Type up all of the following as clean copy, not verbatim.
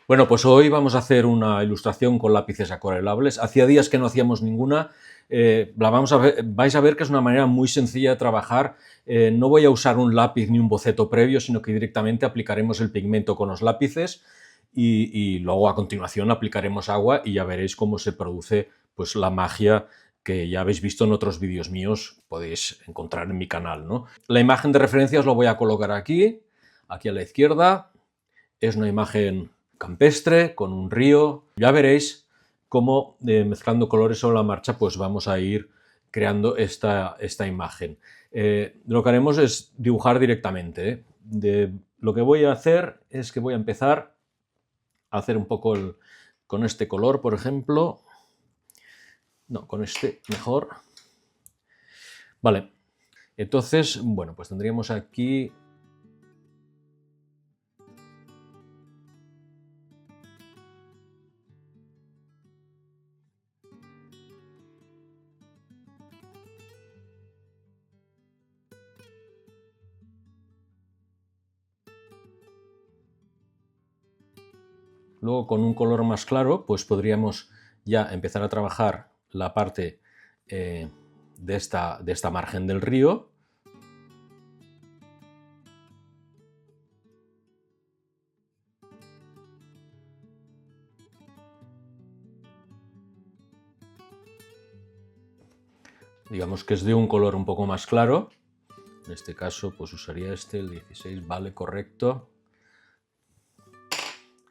Bueno, pues hoy vamos a hacer una ilustración con lápices acuarelables. Hacía días que no hacíamos ninguna. Vais a ver que es una manera muy sencilla de trabajar. No voy a usar un lápiz ni un boceto previo, sino que directamente aplicaremos el pigmento con los lápices y luego a continuación aplicaremos agua y ya veréis cómo se produce pues, la magia que ya habéis visto en otros vídeos míos, podéis encontrar en mi canal, ¿no? La imagen de referencia os lo voy a colocar aquí a la izquierda. Es una imagen campestre con un río. Ya veréis cómo mezclando colores sobre la marcha pues vamos a ir creando esta imagen. Lo que haremos es dibujar directamente. Lo que voy a hacer es que voy a empezar a hacer un poco con este color, por ejemplo. No, con este mejor. Vale, entonces, bueno, pues tendríamos aquí... Luego, con un color más claro, pues podríamos ya empezar a trabajar la parte de esta margen del río. Digamos que es de un color un poco más claro. En este caso, pues usaría el 16, vale, correcto.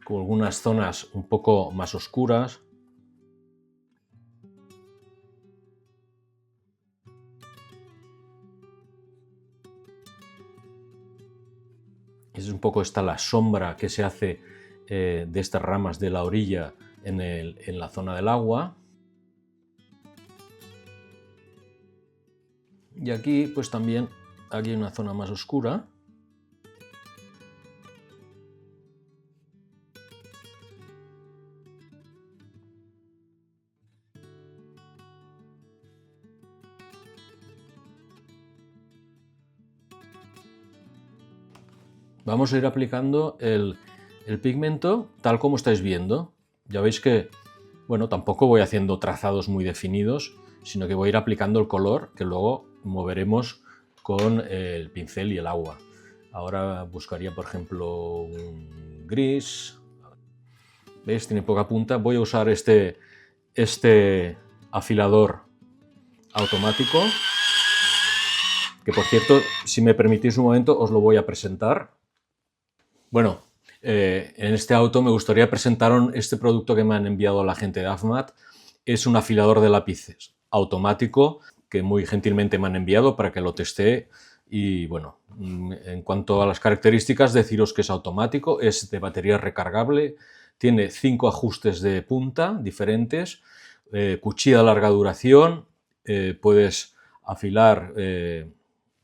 Con algunas zonas un poco más oscuras. Es un poco esta la sombra que se hace de estas ramas de la orilla en la zona del agua. Y aquí, pues también, aquí hay una zona más oscura. Vamos a ir aplicando el pigmento tal como estáis viendo. Ya veis que, bueno, tampoco voy haciendo trazados muy definidos, sino que voy a ir aplicando el color que luego moveremos con el pincel y el agua. Ahora buscaría, por ejemplo, un gris. ¿Veis? Tiene poca punta. Voy a usar este afilador automático, que por cierto, si me permitís un momento, os lo voy a presentar. Bueno, en este auto me gustaría presentaros este producto que me han enviado la gente de AFMAT. Es un afilador de lápices automático que muy gentilmente me han enviado para que lo testee. Y bueno, en cuanto a las características, deciros que es automático, es de batería recargable, tiene 5 ajustes de punta diferentes, cuchilla de larga duración, puedes afilar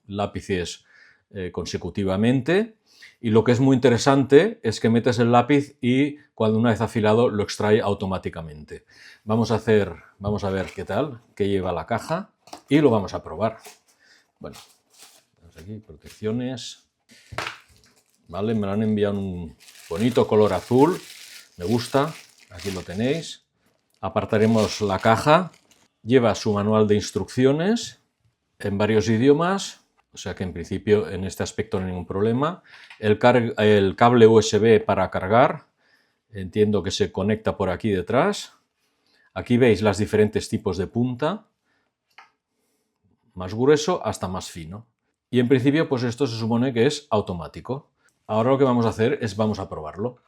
lápices consecutivamente. Y lo que es muy interesante es que metes el lápiz y cuando una vez afilado lo extrae automáticamente. Vamos a ver qué tal, qué lleva la caja y lo vamos a probar. Bueno, vamos aquí, protecciones. Vale, me lo han enviado un bonito color azul, me gusta, aquí lo tenéis. Apartaremos la caja, lleva su manual de instrucciones en varios idiomas. O sea que en principio en este aspecto no hay ningún problema. El cable USB para cargar, entiendo que se conecta por aquí detrás. Aquí veis los diferentes tipos de punta, más grueso hasta más fino. Y en principio pues esto se supone que es automático. Ahora lo que vamos a hacer es vamos a probarlo.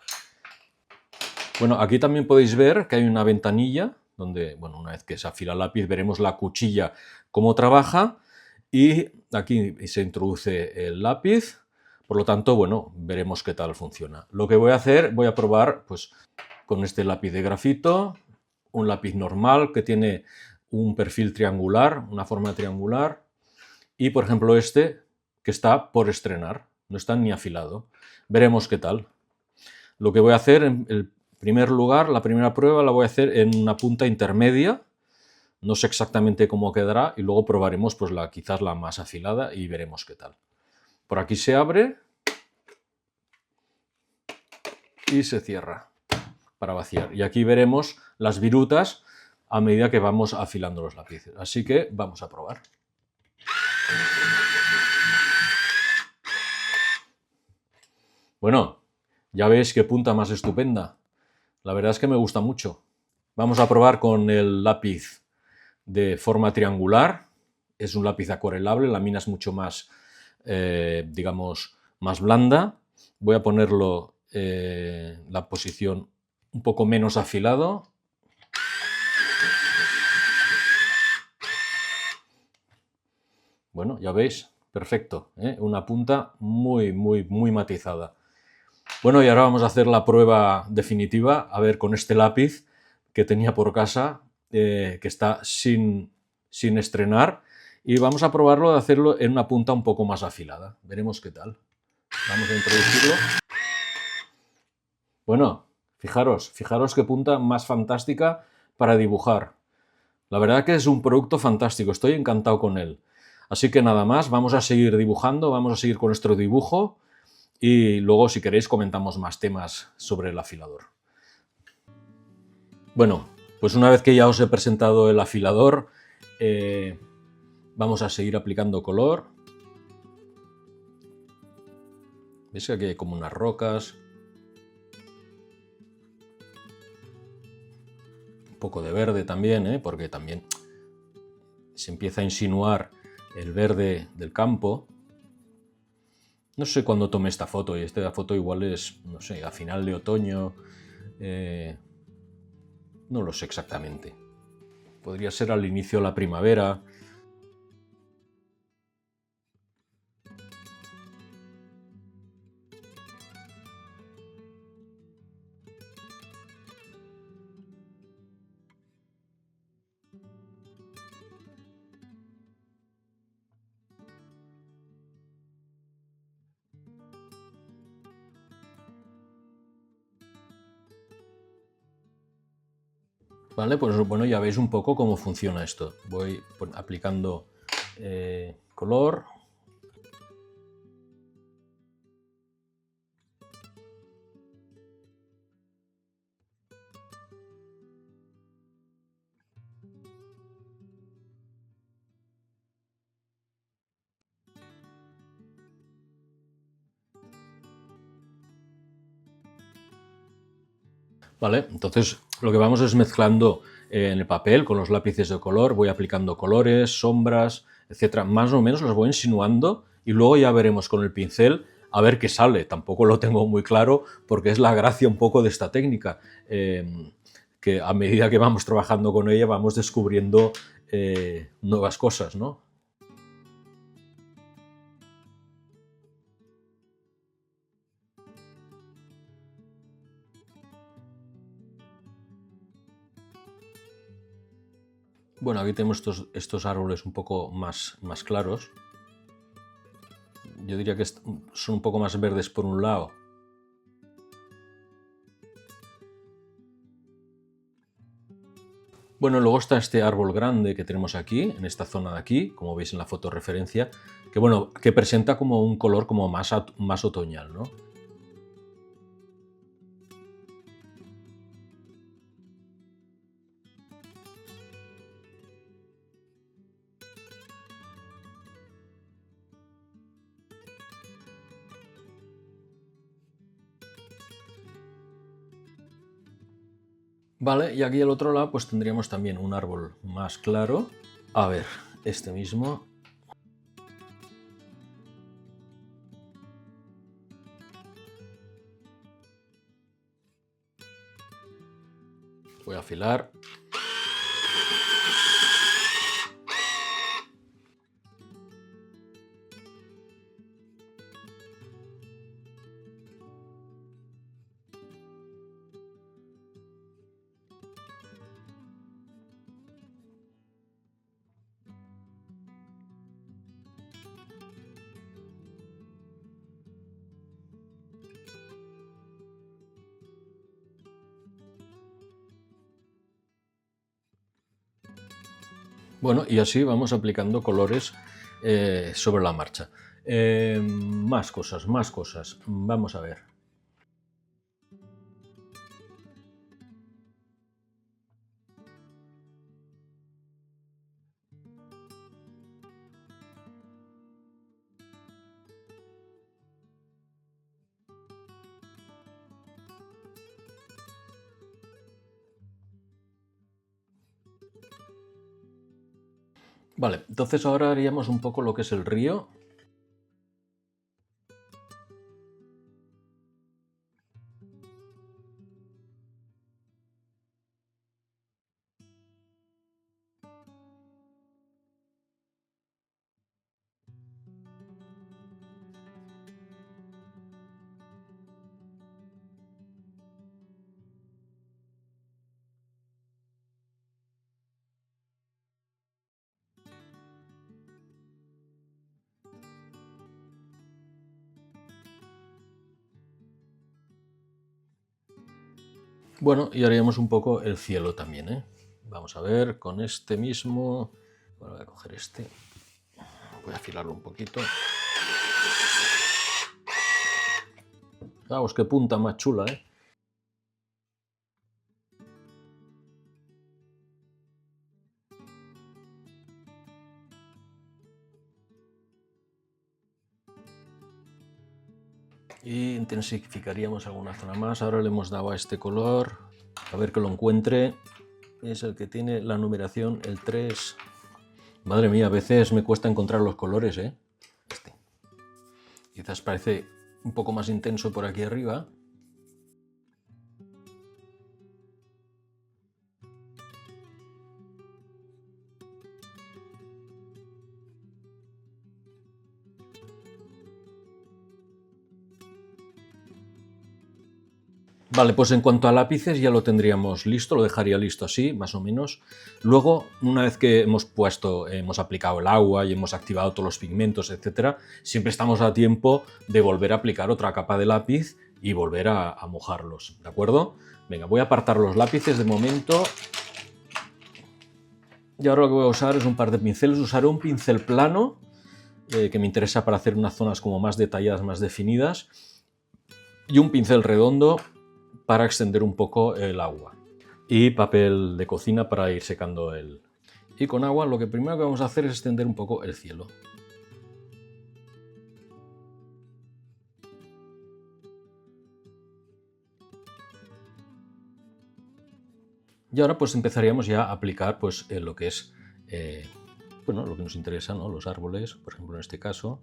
Bueno, aquí también podéis ver que hay una ventanilla donde, bueno, una vez que se afila el lápiz veremos la cuchilla cómo trabaja. Y aquí se introduce el lápiz, por lo tanto, bueno, veremos qué tal funciona. Lo que voy a hacer, voy a probar pues, con este lápiz de grafito, un lápiz normal que tiene un perfil triangular, una forma triangular, y por ejemplo este que está por estrenar, no está ni afilado. Veremos qué tal. Lo que voy a hacer, en primer lugar, la primera prueba la voy a hacer en una punta intermedia. No sé exactamente cómo quedará y luego probaremos pues quizás la más afilada y veremos qué tal. Por aquí se abre y se cierra. para vaciar. Y aquí veremos las virutas a medida que vamos afilando los lápices. Así que vamos a probar. Bueno, ya veis qué punta más estupenda. La verdad es que me gusta mucho. Vamos a probar con el lápiz de forma triangular. Es un lápiz acuarelable, la mina es mucho más, digamos, más blanda. Voy a ponerlo la posición un poco menos afilado. Bueno, ya veis, perfecto, ¿eh? Una punta muy matizada. Bueno, y ahora vamos a hacer la prueba definitiva, a ver, con este lápiz que tenía por casa, que está sin estrenar, y vamos a probarlo de hacerlo en una punta un poco más afilada. Veremos qué tal. Vamos a introducirlo. Bueno, fijaros qué punta más fantástica para dibujar. La verdad que es un producto fantástico, estoy encantado con él. Así que nada más, vamos a seguir dibujando, vamos a seguir con nuestro dibujo y luego, si queréis, comentamos más temas sobre el afilador. Bueno, pues una vez que ya os he presentado el afilador, vamos a seguir aplicando color. ¿Veis que aquí hay como unas rocas? Un poco de verde también, porque también se empieza a insinuar el verde del campo. No sé cuándo tomé esta foto, y esta foto igual es, no sé, a final de otoño. No lo sé exactamente. Podría ser al inicio de la primavera. Vale, pues bueno, ya veis un poco cómo funciona esto. Voy aplicando color. Vale, entonces lo que vamos es mezclando en el papel con los lápices de color, voy aplicando colores, sombras, etcétera. Más o menos los voy insinuando y luego ya veremos con el pincel a ver qué sale. Tampoco lo tengo muy claro porque es la gracia un poco de esta técnica, que a medida que vamos trabajando con ella vamos descubriendo nuevas cosas, ¿no? Bueno, aquí tenemos estos árboles un poco más claros. Yo diría que son un poco más verdes por un lado. Bueno, luego está este árbol grande que tenemos aquí, en esta zona de aquí, como veis en la foto referencia, que bueno, que presenta como un color como más otoñal, ¿no? Vale, y aquí al otro lado pues tendríamos también un árbol más claro. A ver, este mismo. Voy a afilar. Bueno, y así vamos aplicando colores sobre la marcha. Más cosas. Vamos a ver. Vale, entonces ahora haríamos un poco lo que es el río. Bueno, y haríamos un poco el cielo también, ¿eh? Vamos a ver, con este mismo... Bueno, voy a coger este. Voy a afilarlo un poquito. Vamos, qué punta más chula, ¿eh? Y intensificaríamos alguna zona más. Ahora le hemos dado a este color. A ver que lo encuentre. Es el que tiene la numeración, el 3. Madre mía, a veces me cuesta encontrar los colores, ¿eh? Este. Quizás parece un poco más intenso por aquí arriba. Vale, pues en cuanto a lápices ya lo tendríamos listo, lo dejaría listo así, más o menos. Luego, una vez que hemos aplicado el agua y hemos activado todos los pigmentos, etcétera, siempre estamos a tiempo de volver a aplicar otra capa de lápiz y volver a mojarlos, ¿de acuerdo? Venga, voy a apartar los lápices de momento. Y ahora lo que voy a usar es un par de pinceles. Usaré un pincel plano, que me interesa para hacer unas zonas como más detalladas, más definidas, y un pincel redondo para extender un poco el agua. Y papel de cocina para ir secando el... Y con agua lo que primero que vamos a hacer es extender un poco el cielo. Y ahora pues empezaríamos ya a aplicar pues lo que es bueno, lo que nos interesa, ¿no? Los árboles, por ejemplo en este caso.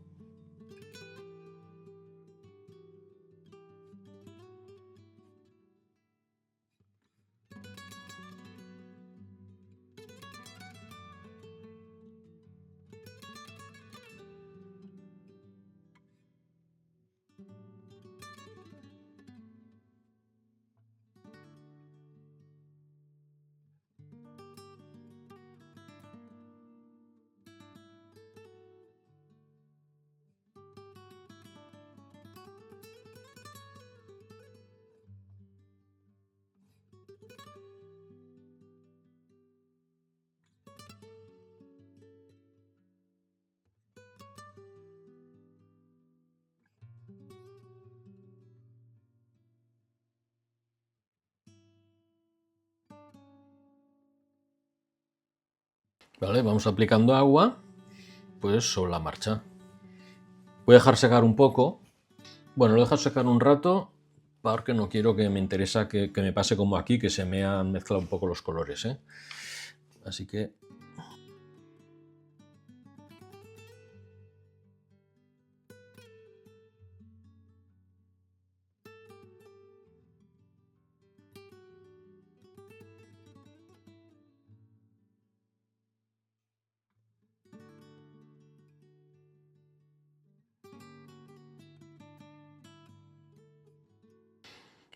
Vale, vamos aplicando agua pues sobre la marcha. Voy a dejar secar un poco. Bueno, lo dejo secar un rato porque no quiero que me interesa que me pase como aquí, que se me han mezclado un poco los colores, ¿eh? Así que...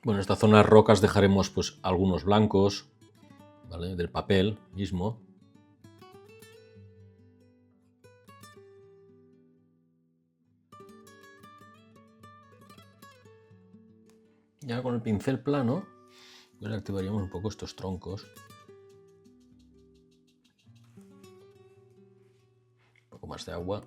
Bueno, en esta zona de rocas dejaremos pues algunos blancos, ¿vale? Del papel mismo. Ya con el pincel plano pues activaríamos un poco estos troncos. Un poco más de agua.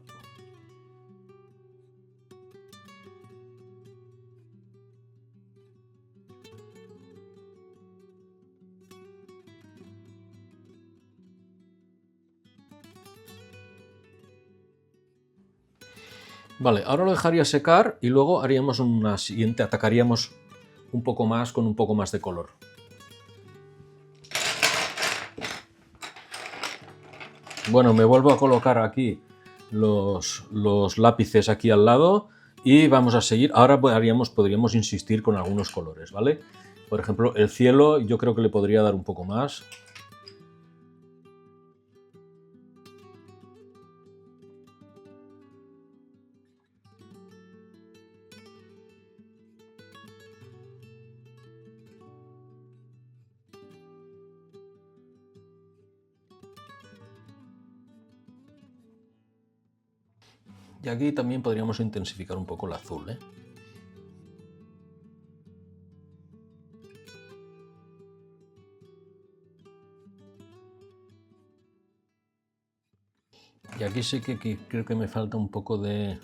Vale, ahora lo dejaría secar y luego haríamos una siguiente, atacaríamos un poco más con un poco más de color. Bueno, me vuelvo a colocar aquí los lápices aquí al lado y vamos a seguir. Ahora podríamos insistir con algunos colores, ¿vale? Por ejemplo, el cielo yo creo que le podría dar un poco más. Y aquí también podríamos intensificar un poco el azul, ¿eh? Y aquí sí que creo que me falta un poco de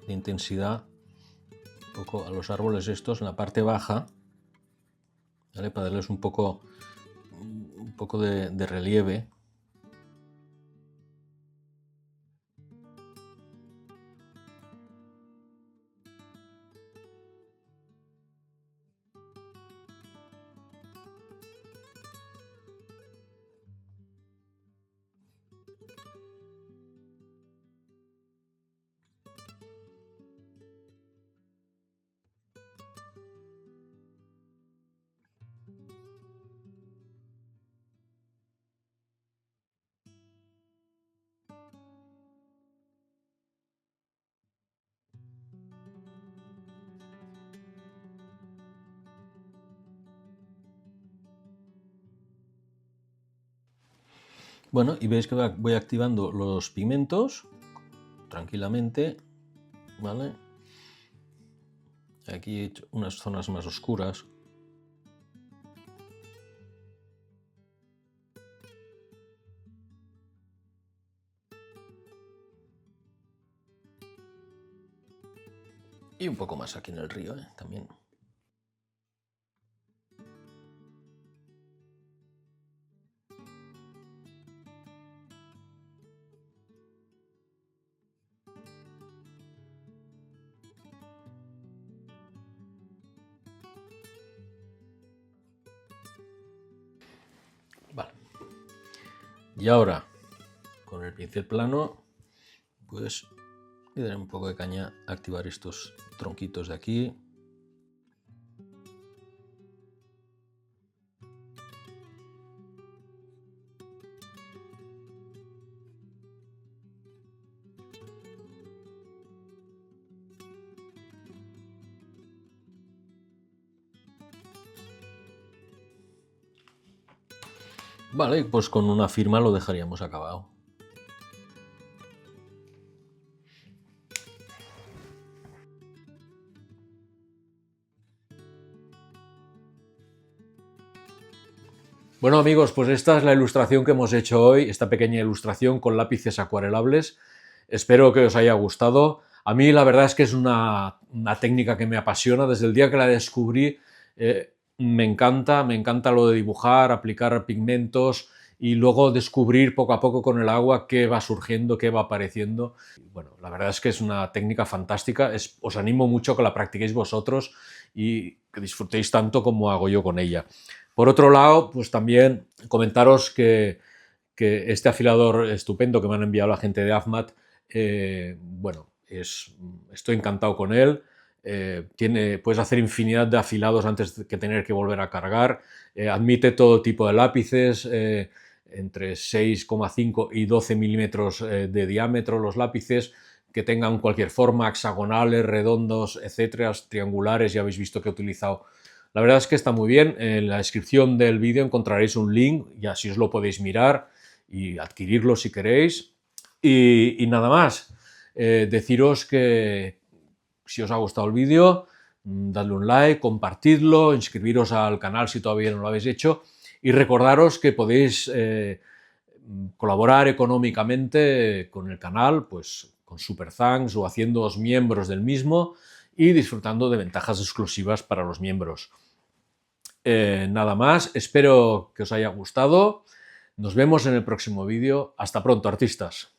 intensidad, un poco a los árboles estos en la parte baja, ¿vale? Para darles un poco de relieve. Bueno, y veis que voy activando los pigmentos tranquilamente, ¿vale? Aquí he hecho unas zonas más oscuras. Y un poco más aquí en el río, también. Vale. Y ahora, con el pincel plano, pues le daré un poco de caña a activar estos tronquitos de aquí. Vale, pues con una firma lo dejaríamos acabado. Bueno amigos, pues esta es la ilustración que hemos hecho hoy, esta pequeña ilustración con lápices acuarelables. Espero que os haya gustado. A mí la verdad es que es una técnica que me apasiona. Desde el día que la descubrí me encanta lo de dibujar, aplicar pigmentos y luego descubrir poco a poco con el agua qué va surgiendo, qué va apareciendo. Bueno, la verdad es que es una técnica fantástica. Os animo mucho a que la practiquéis vosotros y que disfrutéis tanto como hago yo con ella. Por otro lado, pues también comentaros que este afilador estupendo que me han enviado la gente de AFMAT, bueno, estoy encantado con él. Puedes hacer infinidad de afilados antes de tener que volver a cargar. Admite todo tipo de lápices, entre 6,5 y 12 milímetros de diámetro los lápices, que tengan cualquier forma, hexagonales, redondos, etcétera, triangulares. Ya habéis visto que he utilizado. La verdad es que está muy bien. En la descripción del vídeo encontraréis un link y así os lo podéis mirar y adquirirlo si queréis. Y nada más. Deciros que si os ha gustado el vídeo, dadle un like, compartidlo, inscribiros al canal si todavía no lo habéis hecho y recordaros que podéis colaborar económicamente con el canal, pues con Super Thanks o haciéndoos miembros del mismo y disfrutando de ventajas exclusivas para los miembros. Nada más, espero que os haya gustado. Nos vemos en el próximo vídeo. Hasta pronto, artistas.